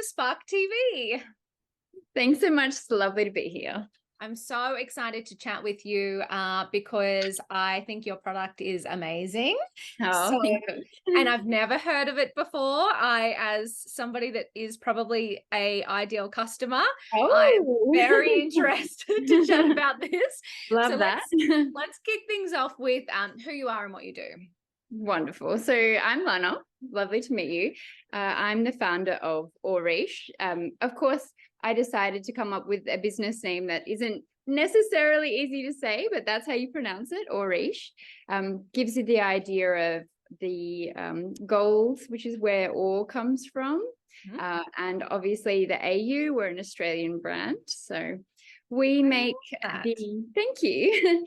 Spark TV. Thanks so much. It's lovely to be here. I'm so excited to chat with you because I think your product is amazing. Oh, thank you. And I've never heard of it before. As somebody that is probably a ideal customer, I'm very interested to chat about this. Love that. Let's kick things off with who you are and what you do. Wonderful. So I'm Lana. Lovely to meet you. I'm the founder of Auriche. Of course, I decided to come up with a business name that isn't necessarily easy to say, but that's how you pronounce it, Auriche. Gives you the idea of the gold, which is where ore comes from. And obviously the AU, we're an Australian brand. So we make thank you.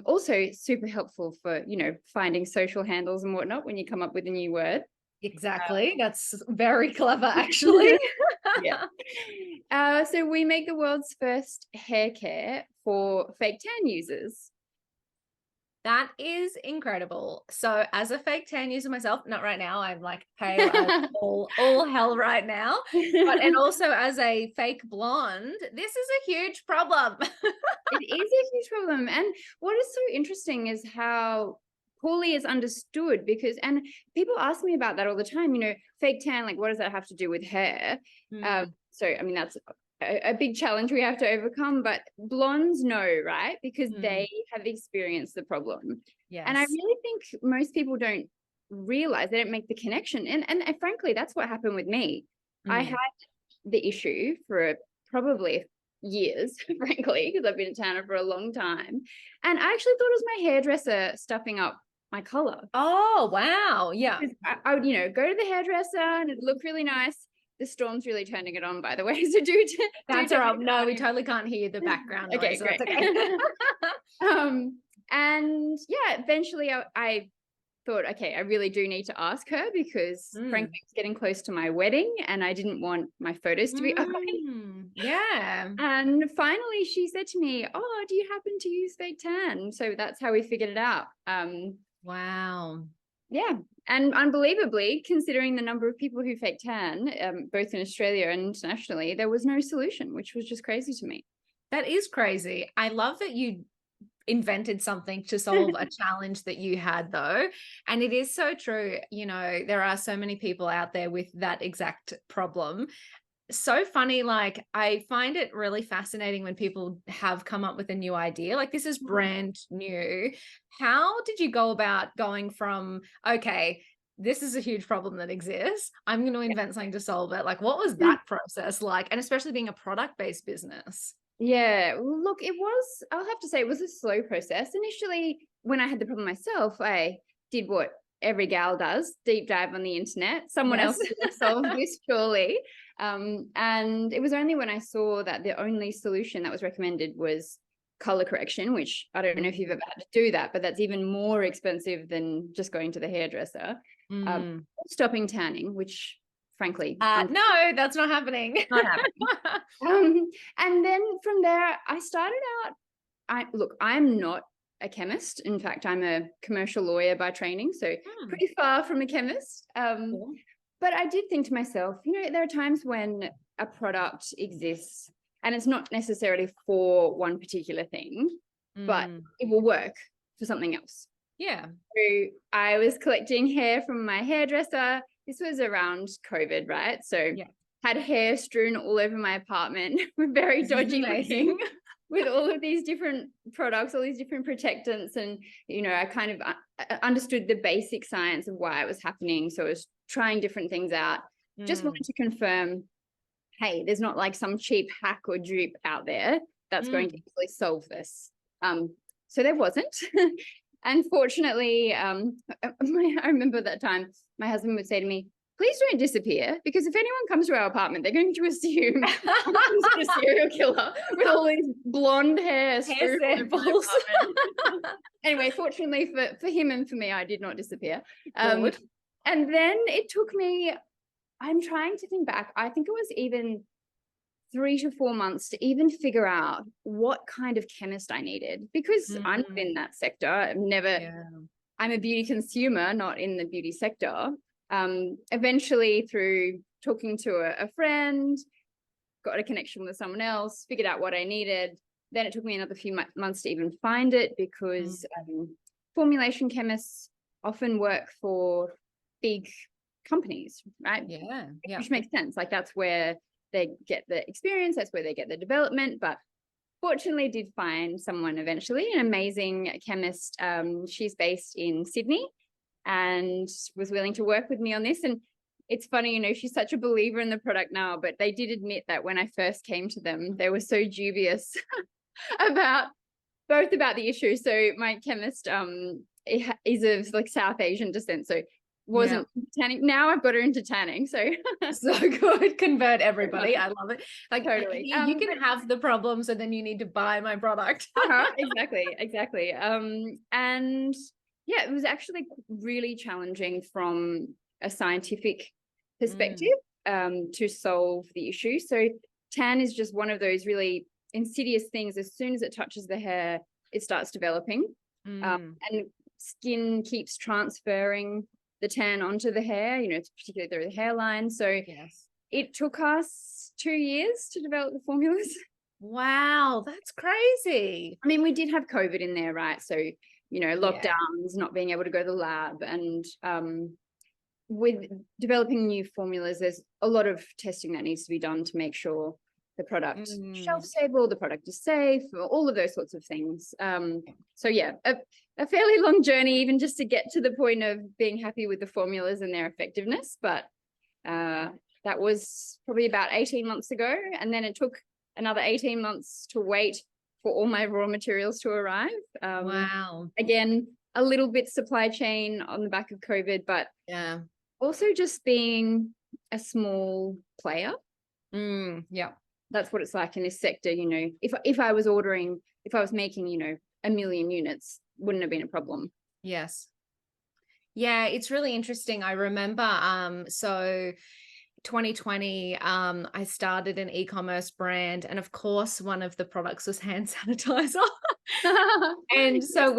Also super helpful for, finding social handles and whatnot when you come up with a new word. Exactly. That's very clever, actually. Yeah. So we make the world's first hair care for fake tan users. That is incredible. So as a fake tan user myself, not right now, I'm like pale as all hell right now. And also as a fake blonde, this is a huge problem. It is a huge problem. And what is so interesting is how poorly is understood, and people ask me about that all the time, fake tan, like what does that have to do with hair? So I mean, that's a big challenge we have to overcome, but blondes know, right? Because they have experienced the problem. Yes. And I really think most people don't realize, they don't make the connection. And frankly, that's what happened with me. I had the issue for probably years, frankly, because I've been a tanner for a long time. And I actually thought it was my hairdresser stuffing up my color. Oh, wow. Yeah. I would, go to the hairdresser and it looked really nice. The storm's really turning it on, by the way. So that's all right. No, we totally can't hear the background noise. Okay, so great. That's okay. And yeah, eventually I thought, okay, I really do need to ask her because frankly, it's getting close to my wedding and I didn't want my photos to be ugly. Yeah. And finally she said to me, oh, do you happen to use fake tan? So that's how we figured it out. Wow. Yeah. And unbelievably, considering the number of people who fake tan, both in Australia and internationally, there was no solution, which was just crazy to me. That is crazy. I love that you invented something to solve a challenge that you had, though. And it is so true. There are so many people out there with that exact problem. So funny. Like, I find it really fascinating when people have come up with a new idea. Like, this is brand new. How did you go about going from, okay, this is a huge problem that exists, I'm going to invent something to solve it? Like, what was that process like? And especially being a product-based business. Yeah, look, I'll have to say it was a slow process. Initially, when I had the problem myself, I did what every gal does, deep dive on the internet. Someone else will solve this, surely. And it was only when I saw that the only solution that was recommended was color correction, which I don't know if you've ever had to do that, but that's even more expensive than just going to the hairdresser. Stopping tanning, which frankly, no, that's not happening. Not happening. And then from there, I started out. I'm not a chemist. In fact, I'm a commercial lawyer by training, so pretty far from a chemist. But I did think to myself, there are times when a product exists and it's not necessarily for one particular thing, but it will work for something else. Yeah. So I was collecting hair from my hairdresser. This was around COVID, right? So had hair strewn all over my apartment with very dodgy looking, with all of these different products, all these different protectants. And, I kind of understood the basic science of why it was happening. So I was trying different things out. Just wanted to confirm, hey, there's not like some cheap hack or dupe out there that's going to easily solve this. So there wasn't. Unfortunately, I remember that time my husband would say to me, please don't disappear, because if anyone comes to our apartment, they're going to assume I'm a serial killer with all these blonde hair samples. Anyway, fortunately for him and for me, I did not disappear. And then it took me, I'm trying to think back, I think it was even 3 to 4 months to even figure out what kind of chemist I needed, because I'm not in that sector. I'm a beauty consumer, not in the beauty sector. Eventually, through talking to a friend, got a connection with someone else, figured out what I needed. Then it took me another few months to even find it, because formulation chemists often work for big companies, right? Yeah. Which makes sense. Like, that's where they get the experience, that's where they get the development. But fortunately did find someone eventually, an amazing chemist. She's based in Sydney and was willing to work with me on this. And it's funny, you know, she's such a believer in the product now, but they did admit that when I first came to them, they were so dubious about the issue. So my chemist is of like South Asian descent, so wasn't tanning. Now I've got her into tanning, so so good. Convert everybody. I love it. Like, totally. You can have the problems, and then you need to buy my product. Exactly. And yeah, it was actually really challenging from a scientific perspective to solve the issue. So tan is just one of those really insidious things. As soon as it touches the hair, it starts developing, and skin keeps transferring the tan onto the hair, you know, particularly through the hairline. So it took us 2 years to develop the formulas. Wow, that's crazy. I mean, we did have COVID in there, right? So, you know, lockdowns, not being able to go to the lab, and with developing new formulas, there's a lot of testing that needs to be done to make sure the product shelf stable, the product is safe, all of those sorts of things. So yeah, a fairly long journey, even just to get to the point of being happy with the formulas and their effectiveness. But that was probably about 18 months ago. And then it took another 18 months to wait for all my raw materials to arrive. Wow. Again, a little bit supply chain on the back of COVID, but also just being a small player. That's what it's like in this sector. You know, if I was making, you know, 1 million units, wouldn't have been a problem. Yes. Yeah, it's really interesting. I remember, so 2020, I started an e-commerce brand, and of course one of the products was hand sanitizer. And so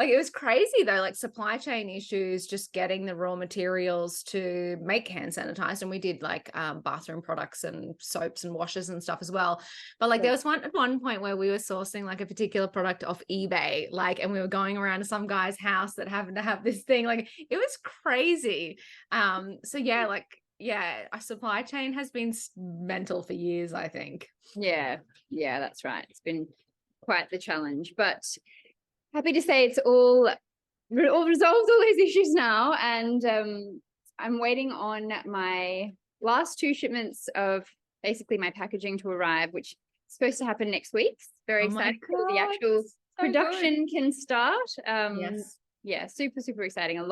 it was crazy though, like supply chain issues, just getting the raw materials to make hand sanitizer. And we did like bathroom products and soaps and washes and stuff as well. But like there was one point where we were sourcing like a particular product off eBay, like, and we were going around to some guy's house that happened to have this thing. Like, it was crazy. So yeah, like, our supply chain has been mental for years, I think. Yeah, that's right. It's been quite the challenge, but happy to say it's all resolved, all those issues now. And I'm waiting on my last 2 shipments of basically my packaging to arrive, which is supposed to happen next week. Very excited because the actual production can start. Yeah, super exciting. A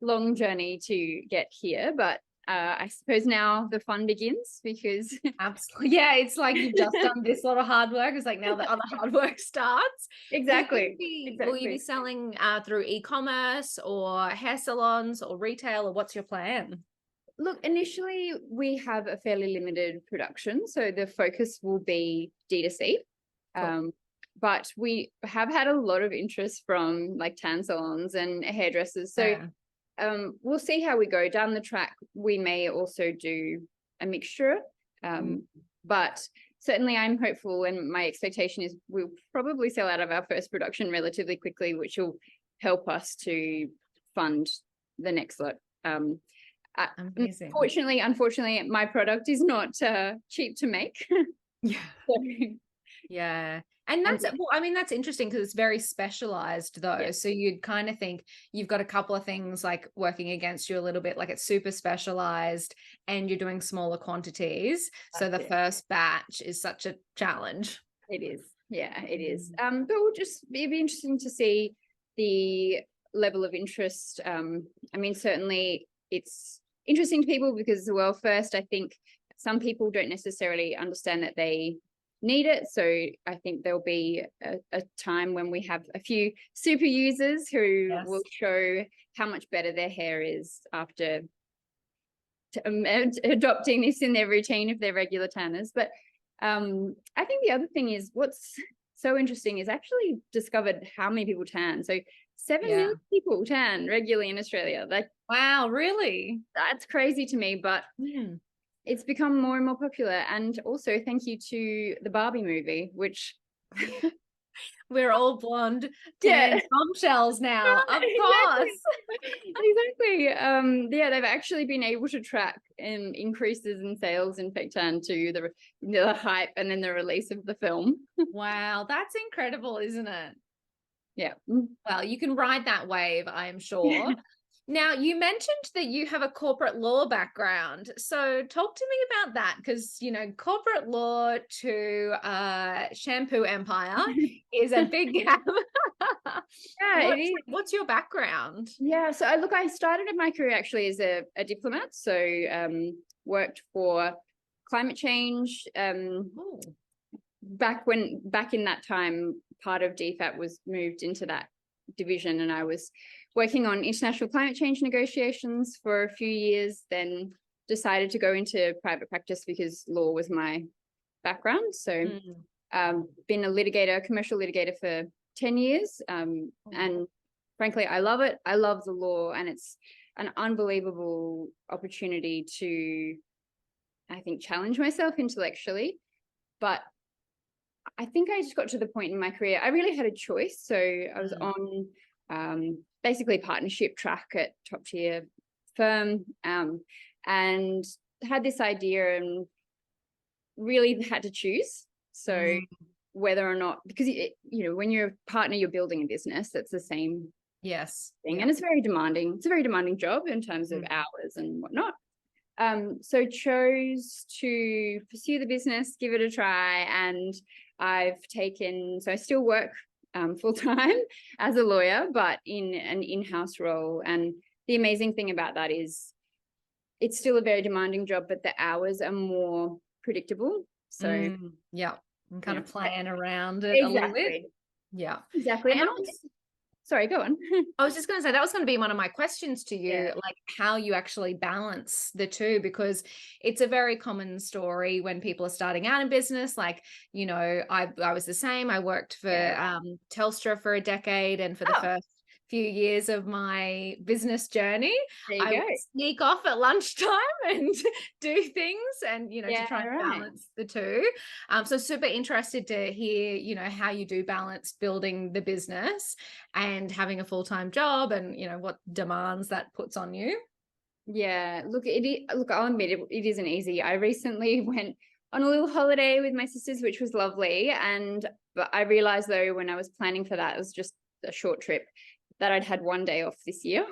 long journey to get here, but I suppose now the fun begins, because absolutely, it's like you've just done this lot of hard work. It's like now the other hard work starts. Exactly. Will you be selling through e-commerce or hair salons or retail, or what's your plan? Look, initially we have a fairly limited production, so the focus will be D2C. Cool. But we have had a lot of interest from like tan salons and hairdressers. So we'll see how we go down the track. We may also do a mixture, but certainly I'm hopeful, and my expectation is we'll probably sell out of our first production relatively quickly, which will help us to fund the next lot. Unfortunately, my product is not cheap to make. And that's, well, I mean, that's interesting because it's very specialized though. So you'd kind of think you've got a couple of things like working against you a little bit, like it's super specialized and you're doing smaller quantities. So the first batch is such a challenge. It is. Yeah, it is. But it'd be interesting to see the level of interest. I mean, certainly it's interesting to people because, well, first, I think some people don't necessarily understand that they need it. So I think there'll be a time when we have a few super users who will show how much better their hair is after adopting this in their routine if they're regular tanners. But I think the other thing is what's so interesting is actually discovered how many people tan. So 7 Yeah. million people tan regularly in Australia. Like, wow, really? that's crazy to me, but it's become more and more popular. And also thank you to the Barbie movie, which we're all blonde, Yeah. tan bombshells now. Of course. Exactly. Yeah, they've actually been able to track increases in sales in Pectan to the hype and then the release of the film. Wow, that's incredible, isn't it? Yeah. Well, you can ride that wave, I am sure. Now, you mentioned that you have a corporate law background. So talk to me about that, because, you know, corporate law to shampoo empire is a big gap. Yeah, it is. What's your background? Yeah, so I started my career actually as a diplomat. So worked for climate change. Back in that time, part of DFAT was moved into that division, and I was working on international climate change negotiations for a few years, then decided to go into private practice because law was my background. So been a litigator, commercial litigator for 10 years. And frankly, I love it. I love the law, and it's an unbelievable opportunity to, I think, challenge myself intellectually. But I think I just got to the point in my career, I really had a choice. So I was on basically partnership track at top tier firm, and had this idea and really had to choose. So whether or not, because when you're a partner, you're building a business. That's the same thing, and it's very demanding. It's a very demanding job in terms of hours and whatnot. So chose to pursue the business, give it a try, and I still work full time as a lawyer, but in an in-house role. And the amazing thing about that is it's still a very demanding job, but the hours are more predictable. So and kind of plan around it a little bit. Yeah, exactly. And sorry, go on. I was just going to say that was going to be one of my questions to you, like how you actually balance the two, because it's a very common story when people are starting out in business. Like, I was the same. I worked for Telstra for a decade, and for the first few years of my business journey, I would sneak off at lunchtime and do things, and to try and balance the two. So super interested to hear how you do balance building the business and having a full-time job, and what demands that puts on you. Yeah, look, I'll admit it isn't easy. I recently went on a little holiday with my sisters, which was lovely, but I realized though when I was planning for that, it was just a short trip, that I'd had one day off this year.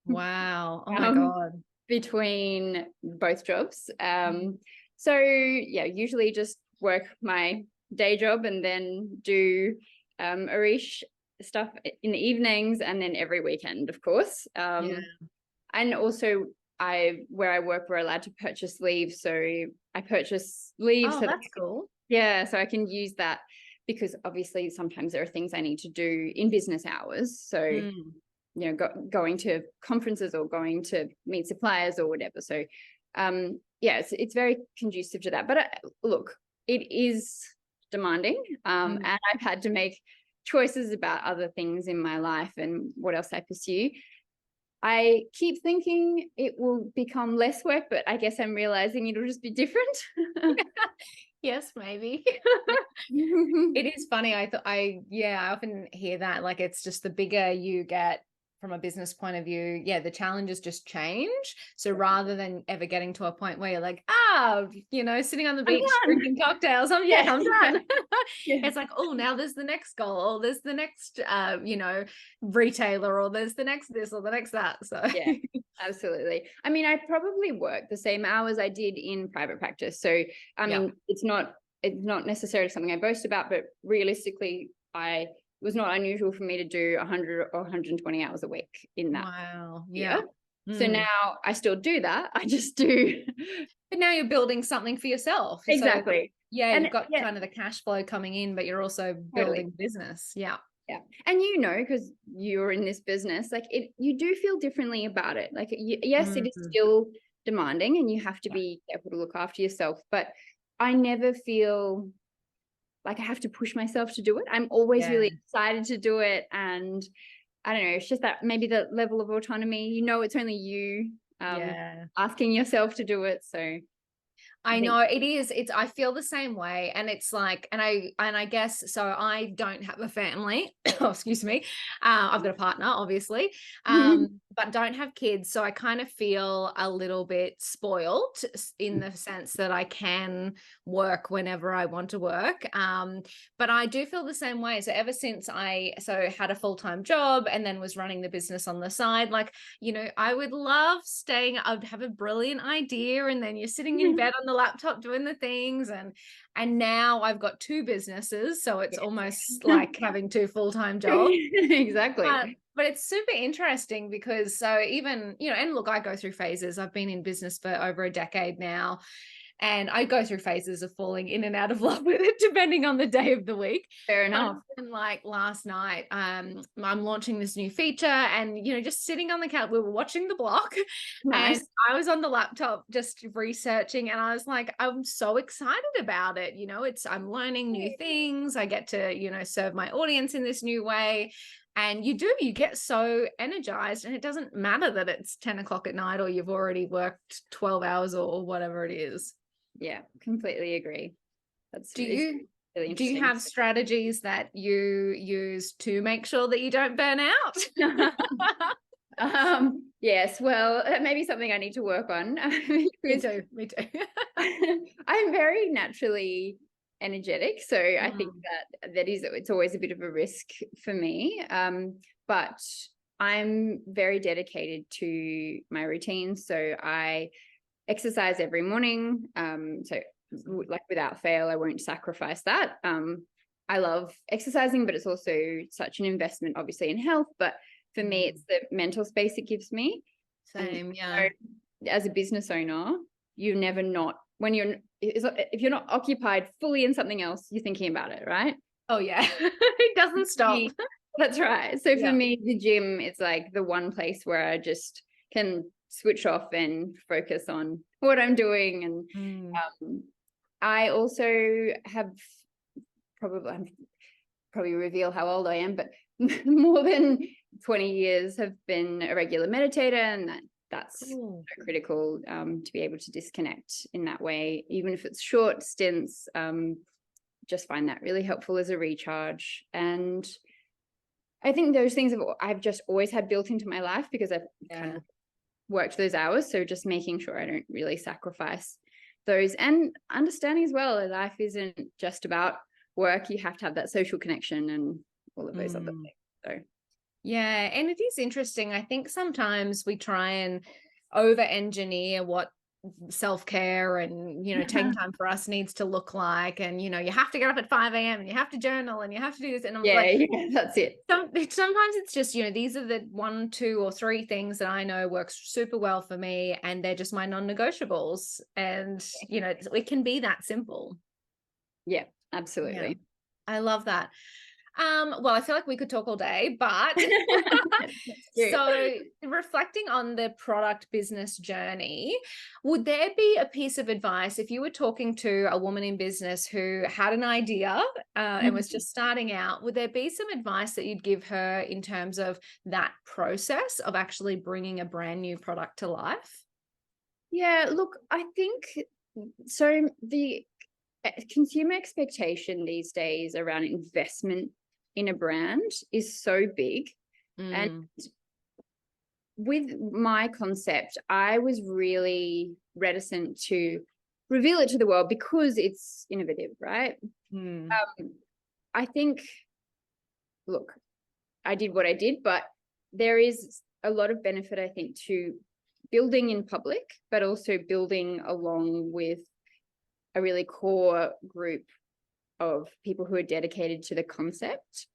Wow. Oh my God. Between both jobs. So yeah, usually just work my day job and then do Auriche stuff in the evenings, and then every weekend, of course. And also where I work, we're allowed to purchase leave. So I purchase leave. Oh, that's cool. Yeah. So I can use that, because obviously sometimes there are things I need to do in business hours. So, going to conferences or going to meet suppliers or whatever. So, it's very conducive to that. But look, it is demanding. And I've had to make choices about other things in my life and what else I pursue. I keep thinking it will become less work, but I guess I'm realizing it'll just be different. Yes, maybe. It is funny. I often hear that, like, it's just the bigger you get from a business point of view, the challenges just change. So rather than ever getting to a point where you're like, sitting on the beach drinking cocktails, I'm done. It's like, oh, now there's the next goal, or there's the next retailer, or there's the next this or the next that. So yeah, absolutely. I mean, I probably work the same hours I did in private practice. So I mean, it's not necessarily something I boast about, but realistically, it was not unusual for me to do 100 or 120 hours a week in that. Wow. Yeah. So now I still do that. I just do. But now you're building something for yourself. Exactly. So, you've got kind of the cash flow coming in, but you're also building business. Yeah. Yeah. And because you're in this business, like you do feel differently about it. Like, yes, it is still demanding and you have to be able to look after yourself, but I never feel like I have to push myself to do it. I'm always really excited to do it. And I don't know, it's just that maybe the level of autonomy, it's only you asking yourself to do it. So I know it is. I feel the same way. And it's like, and I guess, so I don't have a family. Oh, excuse me. I've got a partner, obviously, but don't have kids. So I kind of feel a little bit spoiled in the sense that I can work whenever I want to work. But I do feel the same way. So ever since I had a full-time job and then was running the business on the side, like, I would love I'd have a brilliant idea, and then you're sitting in bed on the laptop doing the things, and now I've got 2 businesses, so it's almost like having 2 full-time jobs. Exactly. But it's super interesting because so even, and look, I go through phases. I've been in business for over a decade now, and I go through phases of falling in and out of love with it, depending on the day of the week. Fair enough. And like last night, I'm launching this new feature, and just sitting on the couch, we were watching The Block, and I was on the laptop just researching, and I was like, I'm so excited about it. I'm learning new things. I get to, serve my audience in this new way. And you get so energized, and it doesn't matter that it's 10 o'clock at night or you've already worked 12 hours or whatever it is. Yeah, completely agree. Do you have strategies that you use to make sure that you don't burn out? Yes, well, that may be something I need to work on. Me too. I'm very naturally energetic, so I think it's always a bit of a risk for me. But I'm very dedicated to my routine, so I exercise every morning. So like without fail, I won't sacrifice that. I love exercising, but it's also such an investment, obviously, in health. But for me, it's the mental space it gives me. Same, So as a business owner, you never not, if you're not occupied fully in something else, you're thinking about it, right? Oh yeah, it doesn't stop. That's right. So for me, the gym is like the one place where I just can switch off and focus on what I'm doing. And I also have probably reveal how old I am, but more than 20 years have been a regular meditator, and that's so critical to be able to disconnect in that way, even if it's short stints. Just find that really helpful as a recharge. And I think those things I've just always had built into my life because I've kind of worked those hours. So just making sure I don't really sacrifice those, and understanding as well that life isn't just about work. You have to have that social connection and all of those other things. So yeah, and it is interesting. I think sometimes we try and over engineer what self-care and taking time for us needs to look like, and you have to get up at 5 a.m. and you have to journal and you have to do this, and I'm that's it. Sometimes it's just these are the 1, 2, or 3 things that I know works super well for me, and they're just my non-negotiables, and it can be that simple. Yeah, absolutely. I love that. Well, I feel like we could talk all day, but so reflecting on the product business journey, would there be a piece of advice if you were talking to a woman in business who had an idea and was just starting out? Would there be some advice that you'd give her in terms of that process of actually bringing a brand new product to life? Yeah, look, I think so. The consumer expectation these days around investment in a brand is so big. And with my concept, I was really reticent to reveal it to the world because it's innovative, right? I think, look, I did what I did, but there is a lot of benefit, I think, to building in public, but also building along with a really core group of people who are dedicated to the concept.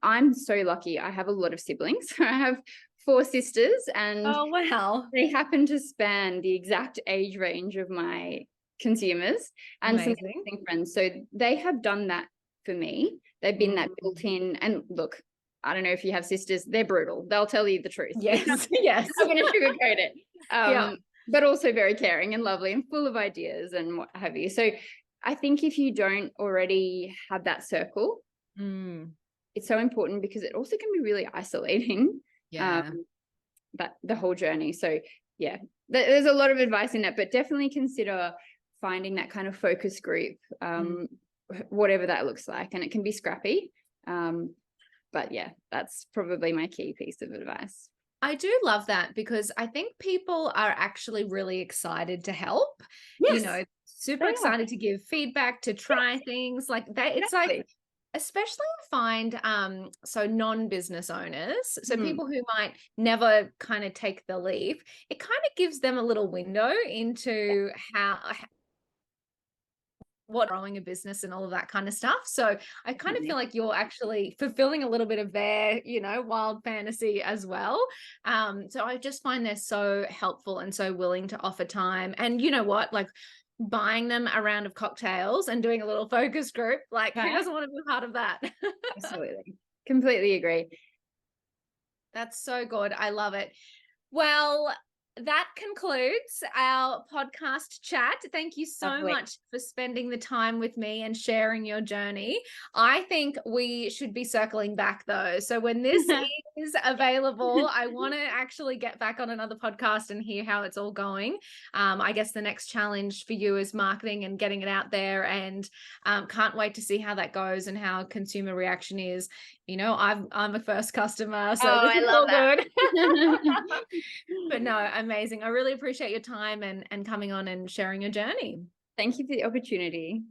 I'm so lucky. I have a lot of siblings. I have 4 sisters, and oh wow, they happen to span the exact age range of my consumers and some amazing friends. So they have done that for me. They've been that built in. And look, I don't know if you have sisters, they're brutal. They'll tell you the truth. Yes. I'm going to sugarcoat it. But also very caring and lovely and full of ideas and what have you. So I think if you don't already have that circle, it's so important because it also can be really isolating. Yeah. But the whole journey. So yeah, there's a lot of advice in that, but definitely consider finding that kind of focus group, whatever that looks like. And it can be scrappy. But yeah, that's probably my key piece of advice. I do love that because I think people are actually really excited to help, Yes, super excited to give feedback, to try things like that. It's like, especially I find so non-business owners, so people who might never kind of take the leap, it kind of gives them a little window into how what growing a business and all of that kind of stuff. So I kind of feel like you're actually fulfilling a little bit of their, wild fantasy as well. So I just find they're so helpful and so willing to offer time. And you know what, like buying them a round of cocktails and doing a little focus group, like who doesn't want to be part of that? Absolutely. Completely agree. That's so good. I love it. Well, that concludes our podcast chat. Thank you so much for spending the time with me and sharing your journey. I think we should be circling back though. So when this is available, I want to actually get back on another podcast and hear how it's all going. I guess the next challenge for you is marketing and getting it out there, and can't wait to see how that goes and how consumer reaction is. I'm a first customer, so this is all good. But no, amazing. I really appreciate your time and coming on and sharing your journey. Thank you for the opportunity.